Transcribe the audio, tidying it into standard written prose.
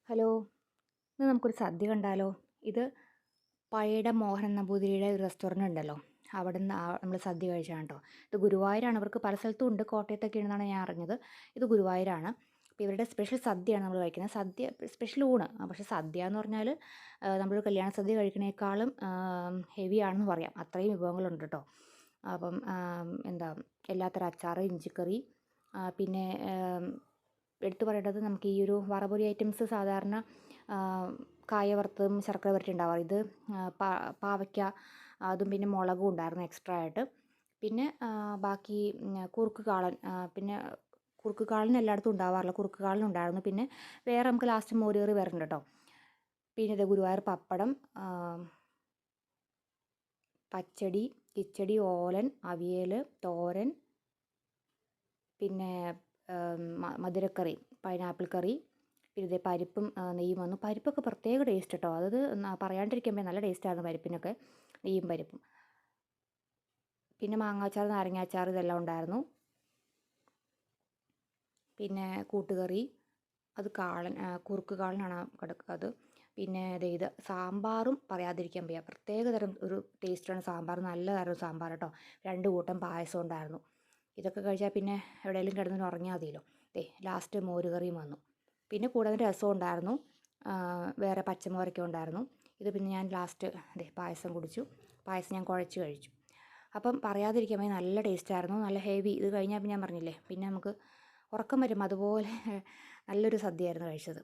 Hello, ഇന്ന് നമുക്കൊരു സദ്യ കണ്ടാലോ? ഇത് പഴയുടെ മോഹനൻ നമ്പൂതിരിയുടെ ഒരു റെസ്റ്റോറൻറ്റ് ഉണ്ടല്ലോ, അവിടെ നിന്ന് നമ്മൾ സദ്യ കഴിച്ചതാണ് കേട്ടോ. ഇത് ഗുരുവായൂരാണ്. ഇവർക്ക് പല സ്ഥലത്തും ഉണ്ട്, കോട്ടയത്തൊക്കെ ഉണ്ടെന്നാണ് ഞാൻ അറിഞ്ഞത്. ഇത് ഗുരുവായൂരാണ്. അപ്പോൾ ഇവരുടെ സ്പെഷ്യൽ സദ്യയാണ് നമ്മൾ കഴിക്കുന്നത്. സദ്യ സ്പെഷ്യൽ ഊണ്, പക്ഷേ സദ്യ എന്ന് പറഞ്ഞാൽ നമ്മളൊരു കല്യാണ സദ്യ കഴിക്കണേക്കാളും ഹെവി ആണെന്ന് പറയാം. അത്രയും വിഭവങ്ങളുണ്ട് കേട്ടോ. അപ്പം എന്താ, എല്ലാത്തരം അച്ചാറ്, ഇഞ്ചിക്കറി, പിന്നെ എടുത്തു പറയേണ്ടത് നമുക്ക് ഈ ഒരു വറപൊരി ഐറ്റംസ് സാധാരണ കായ വറുത്തതും ശർക്കര വരട്ടി ഉണ്ടാവാറ്. ഇത് പാവയ്ക്ക, അതും പിന്നെ മുളകും ഉണ്ടായിരുന്നു എക്സ്ട്രാ ആയിട്ട്. പിന്നെ ബാക്കി കുറുക്ക് കാളൻ, പിന്നെ കുറുക്ക് കാളൻ എല്ലായിടത്തും ഉണ്ടാവാറില്ല, കുറുക്ക് കാളൻ ഉണ്ടായിരുന്നു. പിന്നെ വേറെ നമുക്ക് ലാസ്റ്റ് മോരുകറി വരുന്നുണ്ട് കേട്ടോ. പിന്നെ ഇത് ഗുരുവായൂർ പപ്പടം, പച്ചടി, കിച്ചടി, ഓലൻ, അവിയൽ, തോരൻ, പിന്നെ മധുരക്കറി, പൈനാപ്പിൾ കറി, പിന്നെ ഇതേ പരിപ്പും നെയ്യും വന്നു. പരിപ്പൊക്കെ പ്രത്യേക ടേസ്റ്റ് കേട്ടോ. അത് പറയാണ്ടിരിക്കുമ്പോൾ നല്ല ടേസ്റ്റായിരുന്നു പരിപ്പിനൊക്കെ, നെയ്യും പരിപ്പും. പിന്നെ മാങ്ങാച്ചാർ, നാരങ്ങാച്ചാർ, ഇതെല്ലാം ഉണ്ടായിരുന്നു. പിന്നെ കൂട്ടുകറി, അത് കാളൻ, കുറുക്ക് കാളനാണ് അത്. പിന്നെ ഇത് സാമ്പാറും പറയാതിരിക്കാൻ വയ്യ, പ്രത്യേക തരം ഒരു ടേസ്റ്റാണ് സാമ്പാർ. നല്ലതായിരുന്നു സാമ്പാർ കേട്ടോ. 2 കൂട്ടം പായസം ഉണ്ടായിരുന്നു. ഇതൊക്കെ കഴിച്ചാൽ പിന്നെ എവിടെയെങ്കിലും കിടന്ന് ഉറങ്ങിയാൽ മതിയല്ലോ. ലാസ്റ്റ് മോരുകറിയും വന്നു. പിന്നെ കൂടാതെ രസം ഉണ്ടായിരുന്നു, വേറെ പച്ചമോരൊക്കെ ഉണ്ടായിരുന്നു. ഇത് പിന്നെ ഞാൻ ലാസ്റ്റ് പായസം കുടിച്ചു. പായസം ഞാൻ കുഴച്ച് കഴിച്ചു. അപ്പം പറയാതിരിക്കാൻ വയ്യ, നല്ല ടേസ്റ്റായിരുന്നു, നല്ല ഹെവി. ഇത് കഴിഞ്ഞാൽ പിന്നെ ഞാൻ പറഞ്ഞില്ലേ, പിന്നെ നമുക്ക് ഉറക്കം വരും. അതുപോലെ നല്ലൊരു സദ്യയായിരുന്നു കഴിച്ചത്.